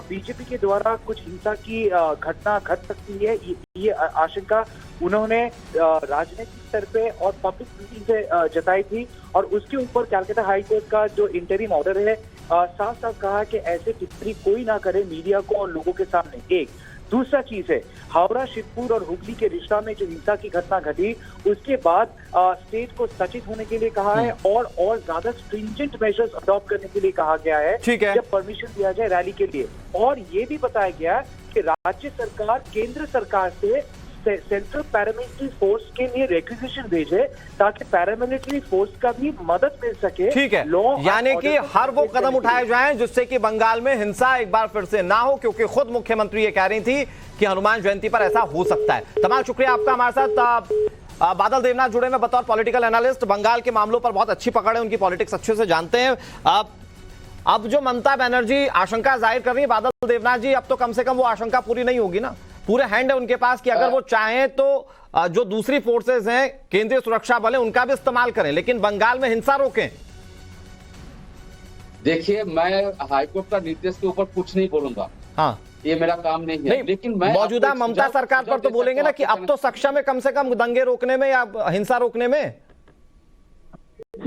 बीजेपी के द्वारा कुछ हिंसा की घटना घट सकती है। ये आशंका उन्होंने राजनीतिक स्तर पे और पब्लिक मीटिंग से जताई थी और उसके ऊपर कलकत्ता हाईकोर्ट का जो इंटरिम ऑर्डर है साफ साफ कहा कि ऐसे टिप्पणी कोई ना करे मीडिया को और लोगों के सामने। एक दूसरा चीज है हावड़ा, शिवपुर और हुगली के रिश्ता में जो हिंसा की घटना घटी, उसके बाद स्टेट को सचेत होने के लिए कहा है और ज्यादा स्ट्रिंजेंट मेजर्स अडॉप्ट करने के लिए कहा गया है। ठीक है, जब परमिशन दिया जाए रैली के लिए। और ये भी बताया गया कि राज्य सरकार केंद्र सरकार से सेंट्रल पैरामिलिट्री फोर्स के लिए रिक्विजिशन भेजे ताकि पैरामिलिट्री फोर्स का भी मदद मिल सके। ठीक है, यानी कि हर वो कदम उठाए जाएं जिससे कि बंगाल में हिंसा एक बार फिर से ना हो, क्योंकि खुद मुख्यमंत्री ये कह रही थी कि हनुमान जयंती पर ऐसा हो सकता है। तमाम शुक्रिया आपका हमारे साथ बादल देवनाथ जुड़े में बतौर पॉलिटिकल एनालिस्ट। बंगाल के मामलों पर बहुत अच्छी पकड़ है, उनकी पॉलिटिक्स अच्छे से जानते हैं। अब जो ममता बनर्जी आशंका जाहिर कर रही है बादल देवनाथ जी, अब तो कम से कम वो आशंका पूरी नहीं होगी ना? पूरे हैंड है उनके पास कि अगर वो चाहें तो जो दूसरी फोर्सेस हैं, केंद्रीय सुरक्षा बल है, उनका भी इस्तेमाल करें, लेकिन बंगाल में हिंसा रोकें। देखिए, मैं हाईकोर्ट का निर्देश के ऊपर कुछ नहीं बोलूंगा। हाँ, ये मेरा काम नहीं है, लेकिन मैं मौजूदा ममता सरकार पर तो बोलेंगे ना कि अब तो सक्षम है कम से कम दंगे रोकने में या हिंसा रोकने में।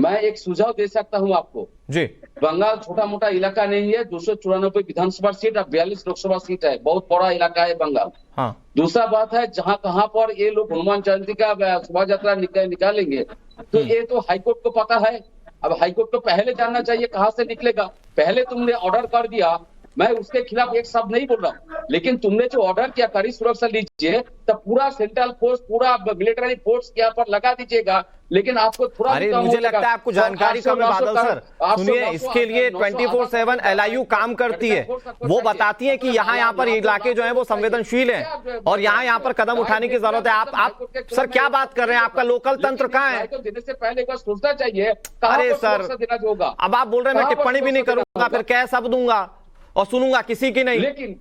मैं एक सुझाव दे सकता हूं आपको जी। बंगाल छोटा मोटा इलाका नहीं है, 294 विधानसभा सीट और 42 लोकसभा सीट है, बहुत बड़ा इलाका है बंगाल। हाँ। दूसरा बात है, जहां कहां पर ये लोग हनुमान जयंती का शोभा यात्रा निकालेंगे तो ये तो हाईकोर्ट को पता है। अब हाईकोर्ट को पहले जानना चाहिए कहां से निकलेगा। पहले तुमने ऑर्डर कर दिया, मैं उसके खिलाफ एक शब्द नहीं बोल रहा, लेकिन तुमने जो ऑर्डर किया कड़ी सुरक्षा लीजिए, तब पूरा सेंट्रल फोर्स, पूरा मिलिट्री फोर्स यहाँ पर लगा दीजिएगा, लेकिन आपको थोड़ा मुझे लगता है आपको जानकारी कम है बादल सर। सुनिए, इसके लिए 24/7 LIU काम करती है। वो बताती है कि यहाँ पर इलाके जो है वो संवेदनशील है और यहाँ पर कदम उठाने की जरूरत है। आप सर क्या बात कर रहे हैं? आपका लोकल तंत्र कहाँ है? देने से पहले एक बार सोचना चाहिए। अरे सर, अब आप बोल रहे हैं मैं टिप्पणी भी नहीं करूंगा, फिर कह सब दूंगा और सुनूंगा किसी की नहीं। लेकिन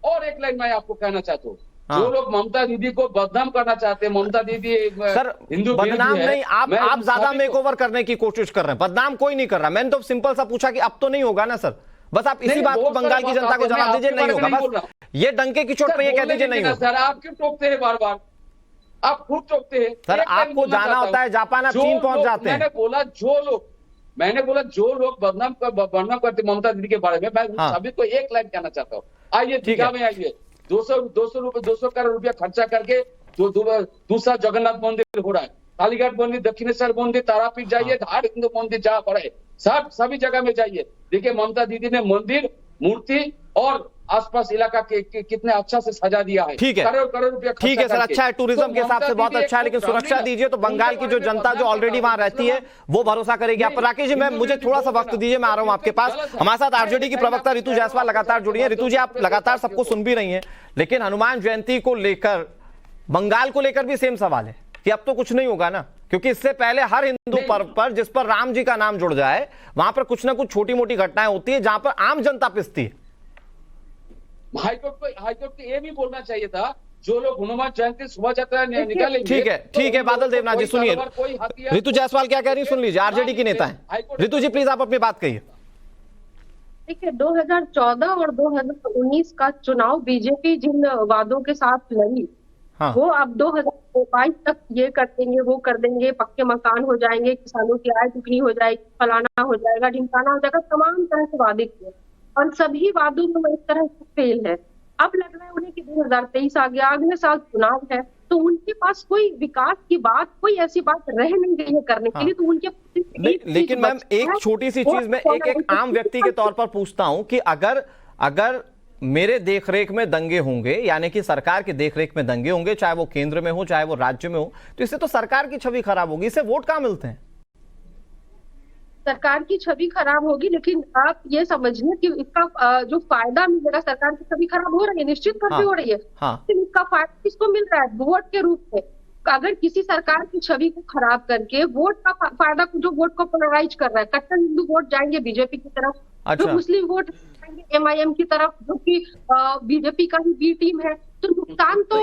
और एक लाइन मैं आपको कहना चाहता हूँ, जो लोग ममता दीदी को बदनाम करना चाहते हैं, ममता दीदी सर हिंदू बदनाम नहीं, आप ज्यादा मेकओवर करने की कोशिश कर रहे हैं। बदनाम कोई नहीं कर रहा। मैंने तो सिंपल सा पूछा कि अब तो नहीं होगा ना सर? बस आप इसी बात को बंगाल की जनता को जवाब दीजिए, नहीं होगा। बस ये डंके की चोट पे ये कह दीजिए नहीं होगा। सर आप क्यों टोकते हैं बार बार? आप खुद टोकते हैं सर। आपको जाना होता है जापान, आप चीन पहुंच जाते हैं। मैंने बोला जो लोग बदनाम करते ममता दीदी के बारे में, मैं उन सभी को एक लाइन कहना चाहता हूँ। आइए दीघा में आइए, 200 करोड़ रुपया खर्चा करके दूसरा जगन्नाथ मंदिर हो रहा है, कालीघाट मंदिर, दक्षिणेश्वर मंदिर, तारापीठ जाइए, हर हिंदू मंदिर जहाँ पर है सभी जगह में जाइए। देखिए ममता दीदी ने मंदिर, मूर्ति और आसपास इलाका के कितने अच्छा से सजा दिया है। ठीक है, करोड़ रुपया। ठीक है सर, अच्छा है, टूरिज्म के हिसाब से बहुत अच्छा है, लेकिन सुरक्षा दीजिए तो बंगाल की जो जनता जो ऑलरेडी वहां रहती है वो भरोसा करेगी आप पर। राकेश जी, मैं मुझे थोड़ा सा वक्त दीजिए, मैं आ रहा हूं आपके पास। हमारे साथ आरजेडी की प्रवक्ता ऋतु जायसवाल लगातार जुड़ी है। ऋतु जी, आप लगातार सबको सुन भी रही हैं, लेकिन हनुमान जयंती को लेकर बंगाल को लेकर भी सेम सवाल है कि अब तो कुछ नहीं होगा ना? क्योंकि इससे पहले हर हिंदू पर्व पर जिस पर राम जी का नाम जुड़ जाए, वहां पर कुछ ना कुछ छोटी मोटी घटनाएं होती है जहां पर आम जनता पिसती है। हाईकोर्ट को ये भी बोलना चाहिए था, जो लोग हनुमान जयंती शोभा यात्रा निकालेंगे। ठीक है बादल देवनाथ जी, सुनिए ऋतु जायसवाल क्या कह रही है, सुन लीजिए, आरजेडी की नेता है। ऋतु जी प्लीज आप अपनी बात कहिए। देखिए, 2014 और 2019 का चुनाव बीजेपी जिन वादों के साथ लड़ी, वो अब 2022 तक ये कर देंगे, वो कर देंगे, पक्के मकान हो जाएंगे, किसानों की आय दुगनी हो जाएगी, फलाना हो जाएगा, ढिमकाना हो जाएगा, तमाम तरह से वादे किए और सभी वादों में वो एक तरह से फेल है। अब लग रहा है उन्हें कि 2023 आ गया, अगले साल चुनाव है, तो उनके पास कोई विकास की बात, कोई ऐसी बात रह नहीं गई है करने के लिए। तो उनके लेकिन मैम एक छोटी सी चीज में एक आम व्यक्ति के तौर पर पूछता हूं कि अगर मेरे देखरेख में दंगे होंगे, यानी कि सरकार की देखरेख में दंगे होंगे, चाहे वो केंद्र में हो चाहे वो राज्य में हो, तो इससे तो सरकार की छवि खराब होगी, इससे वोट कहां मिलते हैं? सरकार की छवि खराब होगी, लेकिन आप ये समझिए कि इसका जो फायदा मिलेगा, सरकार की छवि खराब हो रही है, निश्चित तौर पे हो रही है, लेकिन इसका फायदा किसको मिल रहा है? वोट के रूप में। अगर किसी सरकार की छवि को खराब करके वोट का फायदा, जो वोट को पोलराइज कर रहा है, कट्टर हिंदू वोट जाएंगे बीजेपी की तरफ, जो मुस्लिम वोट जाएंगे MIM की तरफ, जो कि बीजेपी का ही बी टीम है, तो नुकसान तो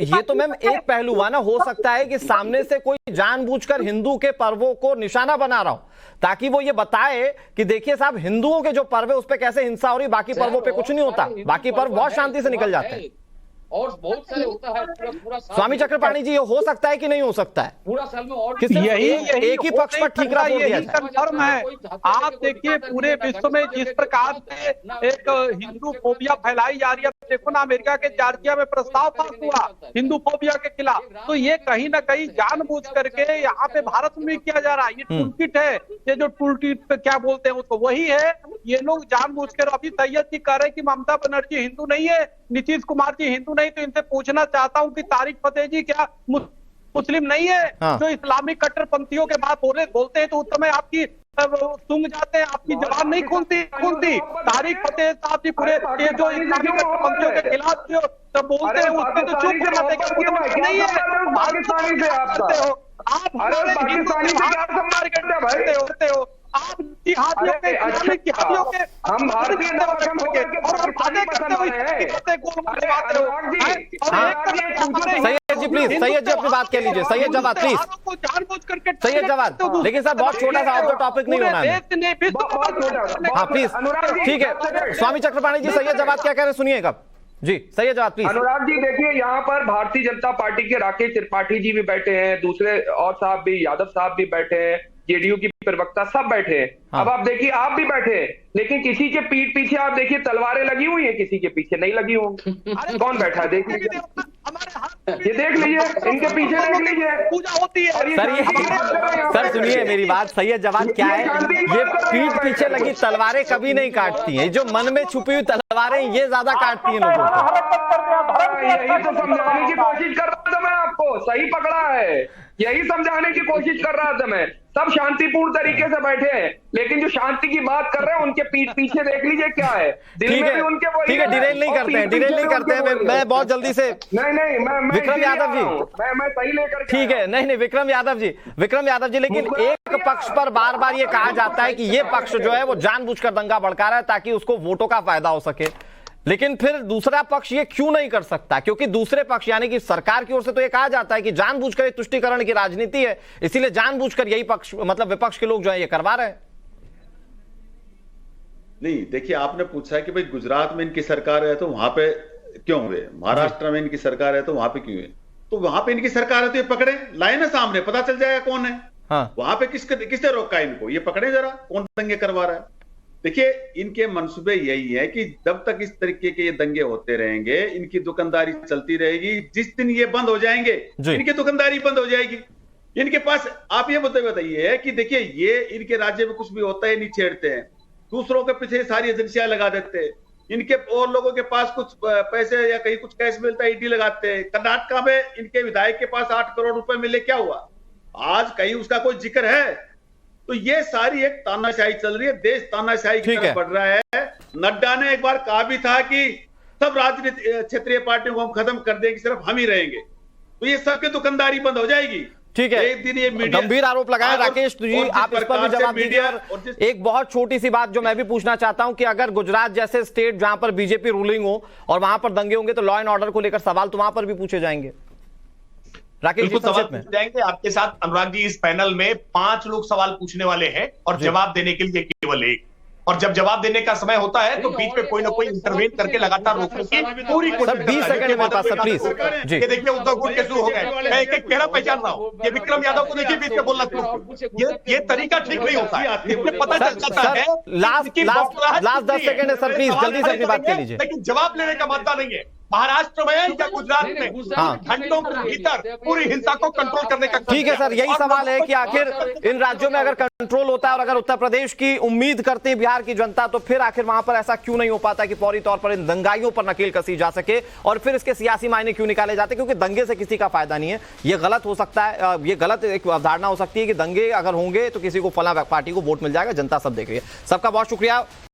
ये तो मैम एक पहलू हुआ ना। हो सकता है कि सामने से कोई जानबूझकर हिंदू के पर्वों को निशाना बना रहा हो, ताकि वो ये बताए कि देखिए साहब, हिंदुओं के जो पर्व है उस पर कैसे हिंसा हो रही, बाकी पर्वों पे कुछ नहीं होता, बाकी पर्व बहुत शांति से निकल जाते हैं। और बहुत सारे होता है पूरा स्वामी चक्रपाणी जी, ये हो सकता है कि नहीं हो सकता है? पूरा साल में और यही एक ही पक्ष पर ठीकरा बोल दिया यही कंफर्म है। आप देखिए पूरे विश्व में जिस प्रकार से एक हिंदू फोबिया फैलाई जा रही है, देखो ना अमेरिका के जॉर्जिया में प्रस्ताव पास हुआ हिंदू फोबिया के खिलाफ, तो ये कहीं ना कहीं जानबूझ करके यहाँ पे भारत में किया जा रहा है। ये टूलकिट है, ये जो टूलकिट क्या बोलते हैं उसको, वही है। ये लोग जानबूझ कर, अभी सैयद जी कह रहे हैं कि ममता बनर्जी हिंदू नहीं है, नीतीश कुमार जी हिंदू नहीं, तो इनसे पूछना चाहता हूँ कि तारिक फतेह जी क्या मुस्लिम नहीं है? जो इस्लामिक कट्टरपंथियों के बात बोलते हैं तो उस समय आपकी सूंघ जाते हैं, आपकी जबान नहीं खुलती। तारिक फतेह साहब जी पूरे जो इस्लामिक कट्टरपंथियों के खिलाफ जो बोलते हैं उससे तो चुप कर जाते हैं, नहीं है पाकिस्तानी से आप करते हो आप जिहादियों के हम भारतीय सैयद जी प्लीज, सैयद जी अपनी बात कह लीजिए। सैयद जवाद प्लीज, सैयद जवाद, लेकिन सर बहुत छोटा सा ऑफ द टॉपिक नहीं होना है। हाँ प्लीज, ठीक है। स्वामी चक्रपाणी जी, सैयद जवाद क्या कह रहे हैं सुनिएगा जी। सैयद जवाद प्लीज। अनुराग जी देखिए, यहाँ पर भारतीय जनता पार्टी के राकेश त्रिपाठी जी भी बैठे हैं, दूसरे और साहब भी, यादव साहब भी बैठे हैं, जेडीयू की प्रवक्ता सब बैठे हैं। अब आप देखिए, आप भी बैठे हैं, लेकिन किसी के पीठ पीछे आप देखिए तलवारें लगी हुई हैं, किसी के पीछे नहीं लगी होंगी। कौन बैठा है देख लीजिए, ये देख लीजिए, इनके पीछे देख लीजिए, पूजा होती है। सर सुनिए मेरी बात, सैयद जवाद क्या है, ये पीठ पीछे लगी तलवारें कभी नहीं काटती हैं, जो मन में छुपी हुई तलवारें ये ज्यादा काटती हैं लोगों को। यही तो समझाने की कोशिश कर रहा था मैं आपको, सही पकड़ा है, यही समझाने की कोशिश कर रहा था मैं। सब शांतिपूर्ण तरीके से बैठे हैं, लेकिन जो शांति की बात कर रहे हैं उनके पीठ पीछे देख लीजिए क्या है। ठीक है, ठीक है, डिरेल नहीं करते हैं, डिरेल नहीं करते हैं। मैं बहुत जल्दी से नहीं मैं विक्रम यादव जी, मैं सही लेकर, ठीक है, नहीं विक्रम यादव जी, लेकिन एक पक्ष पर बार बार ये कहा जाता है कि ये पक्ष जो है वो जानबूझकर दंगा भड़का रहा है ताकि उसको वोटों का फायदा हो सके, लेकिन फिर दूसरा पक्ष ये क्यों नहीं कर सकता? क्योंकि दूसरे पक्ष यानी कि सरकार की ओर से तो ये कहा जाता है कि जानबूझकर ये तुष्टीकरण की राजनीति है, इसीलिए जानबूझकर यही पक्ष मतलब विपक्ष के लोग जो है ये करवा रहे हैं। नहीं, देखिए आपने पूछा है कि भाई गुजरात में इनकी सरकार है तो वहां पे क्यों हुए, महाराष्ट्र में इनकी सरकार है तो वहां पे क्यों हुए? तो वहां पे इनकी सरकार है तो ये पकड़े, लाए ना सामने, पता चल जाएगा कौन है। वहां पे किसने रोका इनको, ये पकड़े जरा कौन दंगे करवा रहा है। देखिए इनके मंसूबे यही है कि जब तक इस तरीके के ये दंगे होते रहेंगे, इनकी दुकानदारी चलती रहेगी। जिस दिन ये बंद हो जाएंगे इनकी दुकानदारी बंद हो जाएगी। इनके पास आप ये बताइए कि देखिए ये इनके राज्य में कुछ भी होता है नहीं छेड़ते हैं, दूसरों के पीछे सारी एजेंसियां लगा देते हैं। इनके और लोगों के पास कुछ पैसे या कहीं कुछ कैश मिलता है ईडी लगाते हैं। कर्नाटक में इनके विधायक के पास 8 करोड़ रुपए मिले, क्या हुआ आज? कहीं उसका कोई जिक्र है? तो ये सारी एक तानाशाही चल रही है, देश तानाशाही की तरफ बढ़ रहा है। नड्डा ने एक बार कहा भी था कि सब राजनीतिक क्षेत्रीय पार्टियों को हम खत्म कर देंगे, सिर्फ हम ही रहेंगे, तो ये सबकी दुकानदारी बंद हो जाएगी। ठीक है, एक दिन ये गंभीर आरोप लगाए राकेश जी, आप इस पर भी जवाब दीजिए। और एक बहुत छोटी सी बात जो मैं भी पूछना चाहता हूं कि अगर गुजरात जैसे स्टेट जहां पर बीजेपी रूलिंग हो और वहां पर दंगे होंगे तो लॉ एंड ऑर्डर को लेकर सवाल तो वहां पर भी पूछे जाएंगे। राकेश जी सवाल पूछे जाएंगे आपके साथ। अनुराग जी, इस पैनल में 5 लोग सवाल पूछने वाले हैं और जवाब देने के लिए केवल 1, और जब जवाब देने का समय होता है तो बीच में कोई ना कोई इंटरवेन करके लगातार रोकने की पूरी कोशिश। 20 सेकंड में पास प्लीज जी। ये देखिए उद्धव गुट के शुरू हो गए, मैं एक चेहरा पहचान रहा हूँ। ये विक्रम यादव को देखिए बीच में बोलना शुरू, ये तरीका ठीक नहीं होता है, इसमें पता चल जाता है। लास्ट 10 सेकंड है सर, प्लीज जल्दी से अपनी बात कह लीजिए। लेकिन जवाब लेने का मामला नहीं है। महाराष्ट्र में या गुजरात में घंटों के भीतर पूरी हिंसा को कंट्रोल करने का। ठीक है सर, यही सवाल है कि आखिर इन राज्यों में अगर कंट्रोल होता है और अगर उत्तर प्रदेश की उम्मीद करती है बिहार की जनता, तो फिर आखिर वहां पर ऐसा क्यों नहीं हो पाता कि फौरी तौर पर इन दंगाइयों पर नकेल कसी जा सके और फिर इसके सियासी मायने क्यों निकाले जाते? क्योंकि दंगे से किसी का फायदा नहीं है, ये गलत हो सकता है, ये गलत एक अवधारणा हो सकती है कि दंगे अगर होंगे तो किसी को फला पार्टी को वोट मिल जाएगा, जनता सब देख रही है। सबका बहुत शुक्रिया।